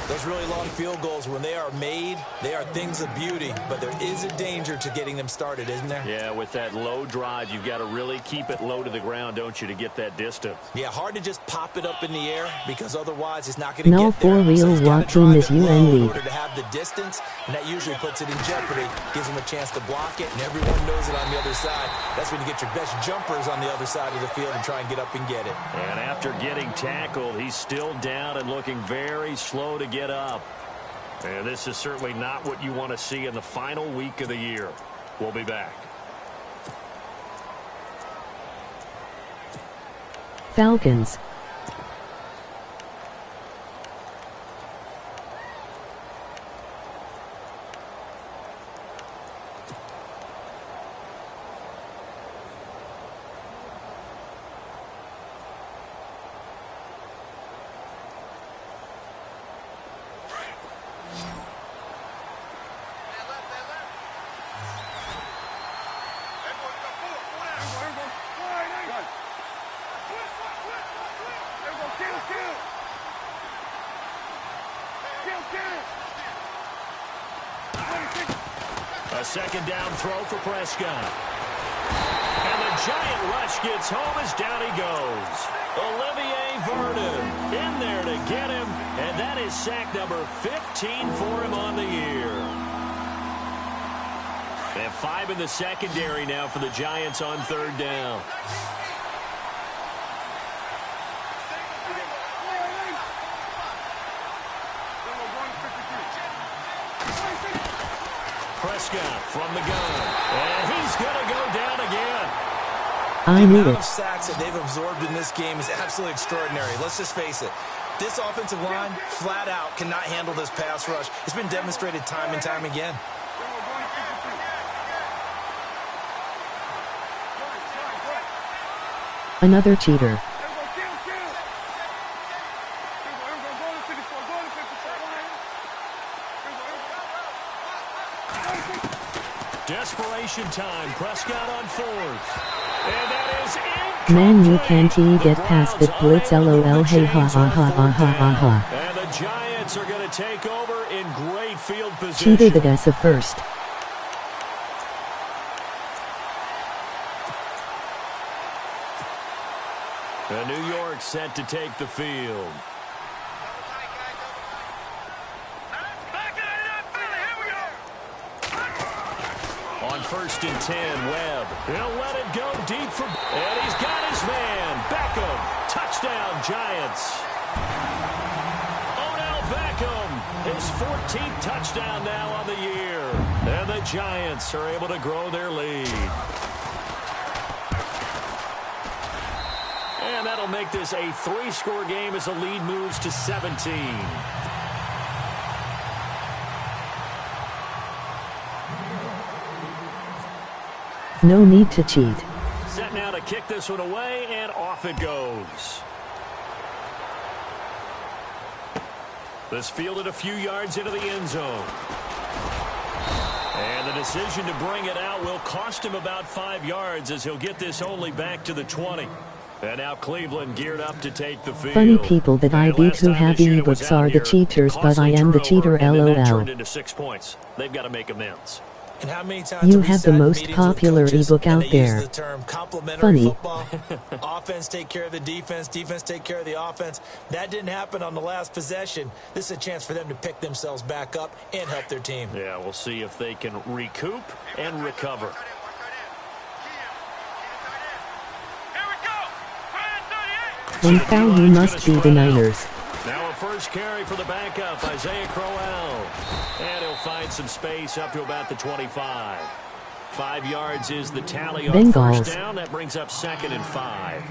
Those really long field goals, when they are made, they are things of beauty. But there is a danger to getting them started, isn't there? Yeah, with that low drive, you've got to really keep it low to the ground, don't you, to get that distance. Yeah, hard to just pop it up in the air because otherwise it's not going to No, get there. for real, he's gotta what team drive is it you low and in lead? order to have the distance, and that usually puts it in jeopardy, gives him a chance to block it, and everyone knows it on the other side. That's when you get your best jumpers on the other side of the field and try and get up and get it. And after getting tackled, he's still down and looking very slow to get up. And this is certainly not what you want to see in the final week of the year. We'll be back. Falcons. A 2nd down throw for Prescott. And the giant rush gets home as down he goes. Olivier Vernon in there to get him. And that is sack number 15 for him on the year. They have 5 in the secondary now for the Giants on 3rd down. Prescott from the gun. And he's going to go down again. I knew The amount it. of sacks that they've absorbed in this game is absolutely extraordinary. Let's just face it. This offensive line, flat out, cannot handle this pass rush. It's been demonstrated time and time again. Another cheater. Desperation time. Prescott on fourth. And that is incomplete. Man, you can't get past that blitz, lol, hey ha ha ha ha ha ha ha. And the Giants are going to take over in great field position. Cheater the guess of first. And New York set to take the field. On 1st and 10, Webb. He'll let it go deep for... And he's got his man. Beckham. Touchdown, Giants. Odell Beckham. His 14th touchdown now on the year. And the Giants are able to grow their lead. And that'll make this a 3-score game as the lead moves to 17. No need to cheat. Set now to kick this one away, and off it goes. This fielded a few yards into the end zone. And the decision to bring it out will cost him about 5 yards as he'll get this only back to the 20. And now Cleveland geared up to take the field. Funny people that I beat who have ebooks are the cheaters, but I am the cheater, lol. Turned into 6 points. They've got to make amends. And how many times You we have the sat in most meetings popular with coaches ebook and out they use there. the term complementary Funny. football. Offense take care of the defense. Defense take care of the offense. That didn't happen on the last possession. This is a chance for them to pick themselves back up and help their team. Yeah, we'll see if they can recoup and recover. When foul, you must be the Niners. Now a first carry for the backup, Isaiah Crowell. And he'll find some space up to about the 25. 5 yards is the tally on Bengals. first down. That brings up 2nd and 5.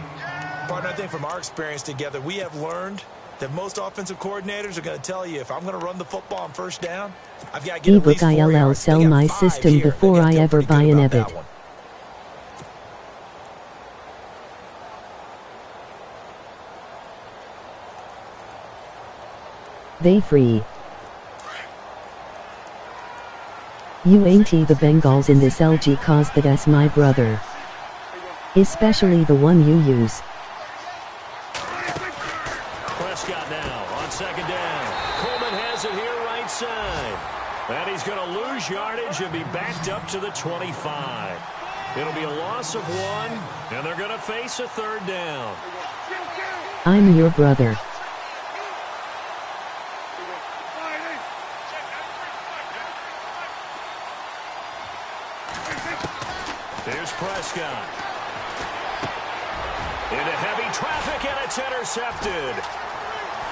Partner, I think from our experience together, we have learned that most offensive coordinators are going to tell you, if I'm going to run the football on first down, I've got to get at Ebook least 4 ILL yards. sell They got my 5 system here. before They got I to feel ever pretty buy good an about that EBIT. one. They free. You ain't the Bengals in this LG cause that's my brother. Especially the one you use. Prescott now on 2nd down. Coleman has it here right side. And he's going to lose yardage and be backed up to the 25. It'll be a loss of 1, and they're going to face a 3rd down. I'm your brother. Here's Prescott. Into heavy traffic, and it's intercepted.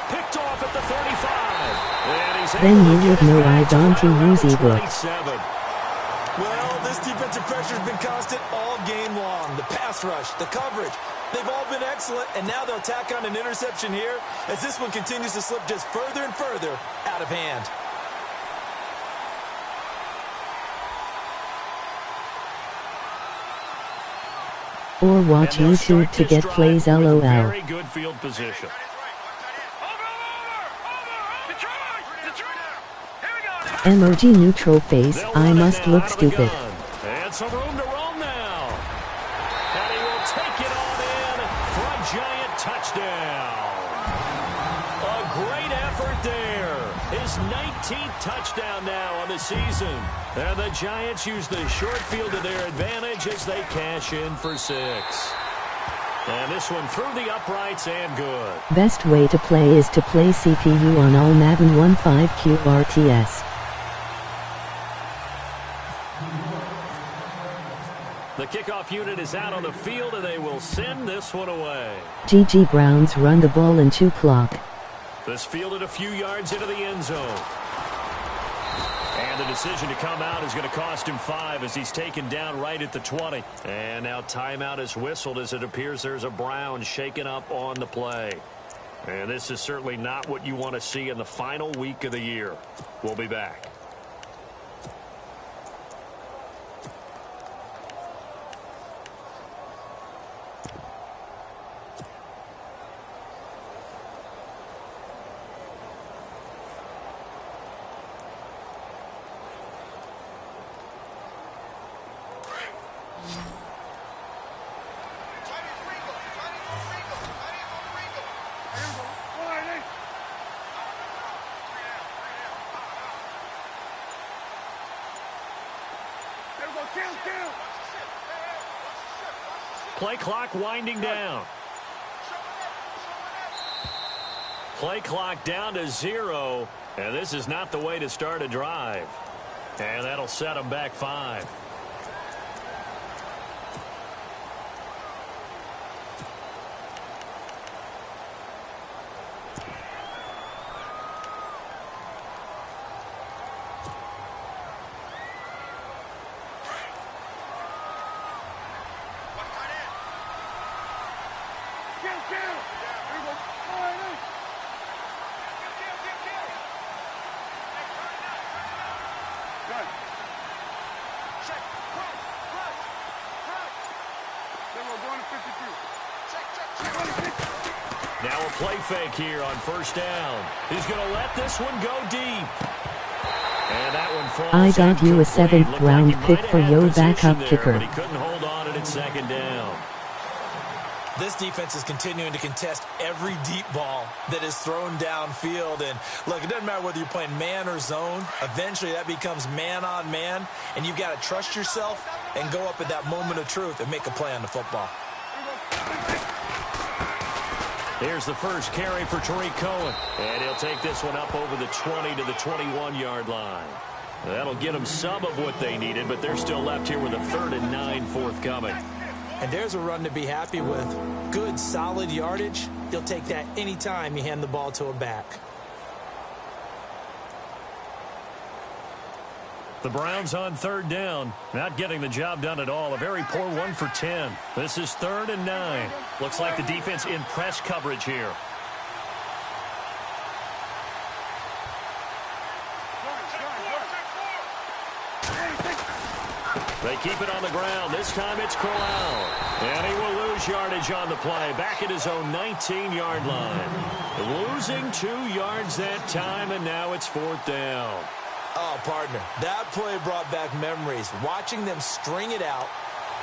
Picked off at the 35. And he's Then able you to would get know it I back to don't right use around ebook. 27. Well, this defensive pressure has been constant all game long. The pass rush, the coverage, they've all been excellent, and now they'll tack on an interception here as this one continues to slip just further and further out of hand. Or watch And they'll YouTube start to this get drive plays, with lol. Very good field position. Emoji neutral face, They'll I run it must now look out of the stupid. gun. And some room to roam now. And he will take it on in for a giant touchdown. A great effort there. His 19th touchdown now on the season. And the Giants use the short field to their advantage as they cash in for 6. And this one through the uprights and good. Best way to play is to play CPU on all Madden 15 QRTS. The kickoff unit is out on the field, and they will send this one away. GG Browns run the ball in 2 clock. This fielded a few yards into the end zone. And And the decision to come out is going to cost him 5 as he's taken down right at the 20. And now timeout is whistled as it appears there's a Browns shaken up on the play. And this is certainly not what you want to see in the final week of the year. We'll be back. Play clock winding down. Play clock down to 0. And this is not the way to start a drive. And that'll set them back 5. Now a play fake here on first down. He's going to let this one go deep. And that one falls. I got you a 7th round pick for your backup kicker. But he couldn't hold on at second down. This defense is continuing to contest every deep ball that is thrown downfield. And look, it doesn't matter whether you're playing man or zone. Eventually that becomes man on man. And you've got to trust yourself and go up at that moment of truth and make a play on the football. Here's the first carry for Tariq Cohen. And he'll take this one up over the 20 to the 21-yard line. That'll get them some of what they needed, but they're still left here with a 3rd and 9 forthcoming. And there's a run to be happy with. Good, solid yardage. You'll take that anytime you hand the ball to a back. The Browns on 3rd down. Not getting the job done at all. A very poor 1 for 10. This is 3rd and 9. Looks like the defense in press coverage here. They keep it on the ground. This time it's Corral. And he will lose yardage on the play. Back at his own 19-yard line. Losing 2 yards that time, and now it's 4th down. Oh, partner, that play brought back memories. Watching them string it out,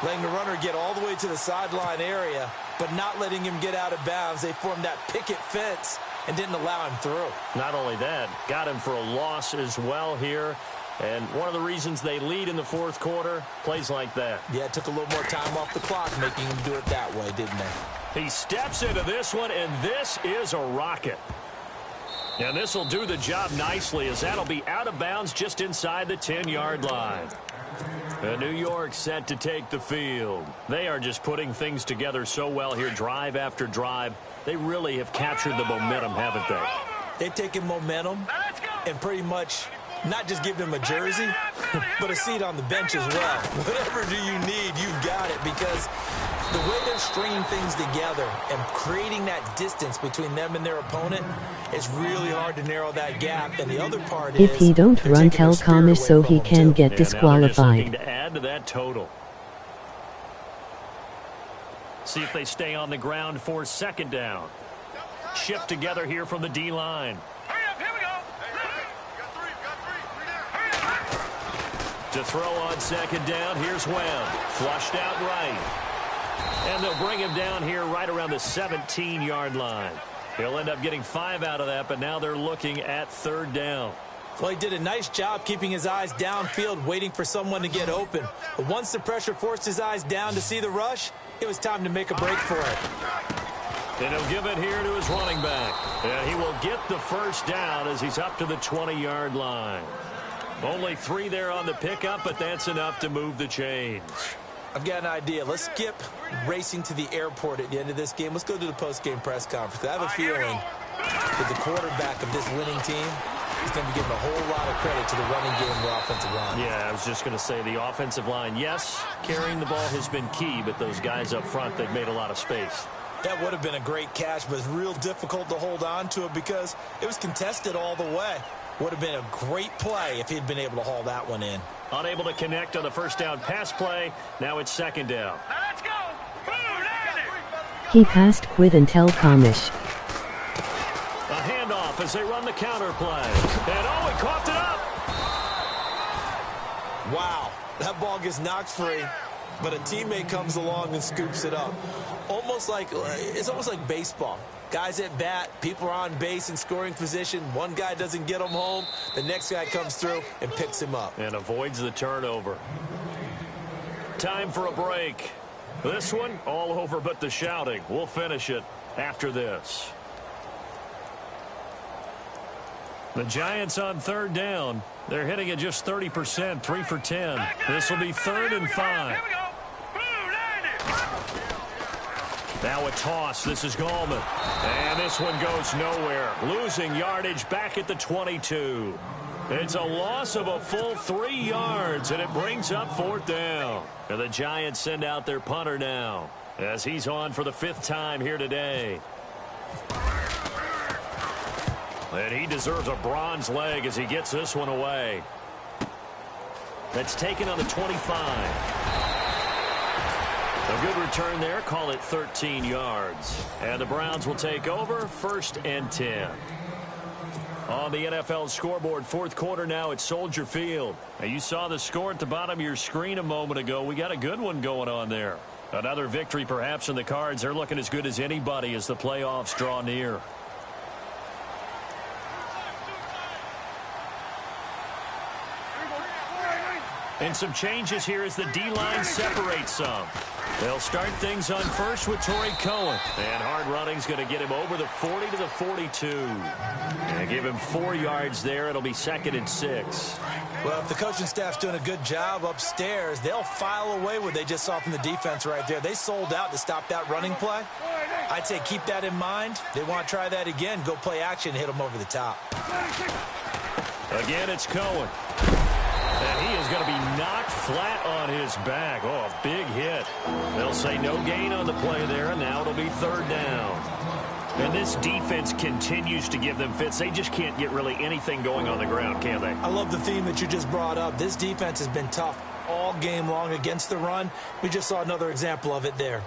letting the runner get all the way to the sideline area, but not letting him get out of bounds. They formed that picket fence and didn't allow him through. Not only that, got him for a loss as well here. And one of the reasons they lead in the 4th quarter, plays like that. Yeah, it took a little more time off the clock, making him do it that way, didn't they? He steps into this one, and this is a rocket. And this will do the job nicely, as that'll be out of bounds just inside the 10-yard line. And New York set to take the field. They are just putting things together so well here, drive after drive. They really have captured the momentum, haven't they? They've taken momentum and pretty much not just give him a jersey, but a seat on the bench as well. Whatever do you need, you've got it, because the way they're stringing things together and creating that distance between them and their opponent, it's really hard to narrow that gap. And the other part if he don't run, tell Comish so he can get disqualified. To add to that total. See if they stay on the ground for 2nd down. Shift together here from the D-line. To throw on 2nd down, here's Webb. Flushed out right. And they'll bring him down here right around the 17-yard line. He'll end up getting 5 out of that, but now they're looking at 3rd down. Well, he did a nice job keeping his eyes downfield, waiting for someone to get open. But once the pressure forced his eyes down to see the rush, it was time to make a break for it. And he'll give it here to his running back. And he will get the 1st down as he's up to the 20-yard line. Only 3 there on the pickup, but that's enough to move the chains. I've got an idea. Let's skip racing to the airport at the end of this game. Let's go to the post-game press conference. I have a feeling that the quarterback of this winning team he's going to be giving a whole lot of credit to the running game of the offensive line. Yeah, I was just going to say the offensive line, yes, carrying the ball has been key, but those guys up front, they've made a lot of space. That would have been a great catch, but it's real difficult to hold on to it because it was contested all the way. Would have been a great play if he'd been able to haul that one in. Unable to connect on the first down pass play. Now it's second down. Now let's go. He passed quit and tell Comish. A handoff as they run the counter play. And oh, he coughed it up. Wow, that ball gets knocked free, but a teammate comes along and scoops it up. It's almost like baseball. Guys at bat, people are on base in scoring position. One guy doesn't get him home. The next guy comes through and picks him up. And avoids the turnover. Time for a break. This one, all over but the shouting. We'll finish it after this. The Giants on third down. They're hitting at just 30%, 3 for 10. This will be 3rd and 5. Now a toss. This is Gallman. And this one goes nowhere. Losing yardage back at the 22. It's a loss of a full 3 yards, and it brings up 4th down. And the Giants send out their punter now as he's on for the 5th time here today. And he deserves a bronze leg as he gets this one away. That's taken on the 25. A good return there. Call it 13 yards. And the Browns will take over 1st and 10. On the NFL scoreboard, 4th quarter now at Soldier Field. Now you saw the score at the bottom of your screen a moment ago. We got a good one going on there. Another victory perhaps in the cards. They're looking as good as anybody as the playoffs draw near. And some changes here as the D-line separates some. They'll start things on first with Torrey Cohen. And hard running's going to get him over the 40 to the 42. And give him 4 yards there. It'll be 2nd and 6. Well, if the coaching staff's doing a good job upstairs, they'll file away what they just saw from the defense right there. They sold out to stop that running play. I'd say keep that in mind. They want to try that again. Go play action and hit them over the top. Again, it's Cohen. And he is going to be knocked flat on his back. Oh, a big hit. They'll say no gain on the play there, and now it'll be 3rd down. And this defense continues to give them fits. They just can't get really anything going on the ground, can they? I love the theme that you just brought up. This defense has been tough all game long against the run. We just saw another example of it there.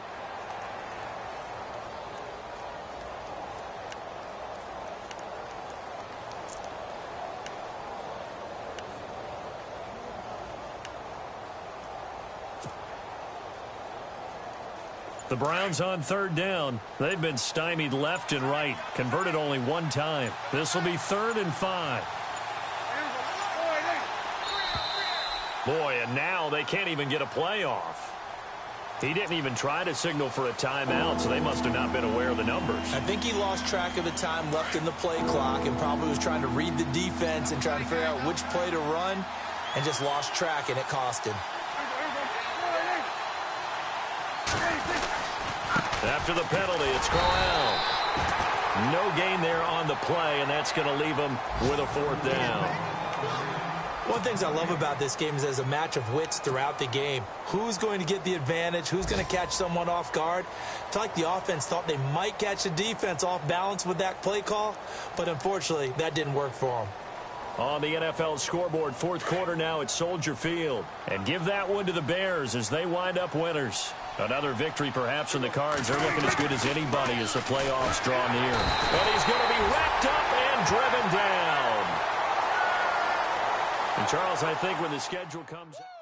The Browns on 3rd down. They've been stymied left and right. Converted only 1 time. This will be 3rd and 5. Boy, and now they can't even get a play off. He didn't even try to signal for a timeout, so they must have not been aware of the numbers. I think he lost track of the time left in the play clock and probably was trying to read the defense and trying to figure out which play to run and just lost track, and it cost him. After the penalty, it's Corral. No gain there on the play, and that's going to leave him with a 4th down. One of the things I love about this game is there's a match of wits throughout the game. Who's going to get the advantage? Who's going to catch someone off guard? I feel like the offense thought they might catch the defense off balance with that play call, but unfortunately, that didn't work for them. On the NFL scoreboard, 4th quarter now at Soldier Field. And give that one to the Bears as they wind up winners. Another victory perhaps in the cards. They're looking as good as anybody as the playoffs draw near. And he's going to be wrapped up and driven down. And Charles, I think when the schedule comes out.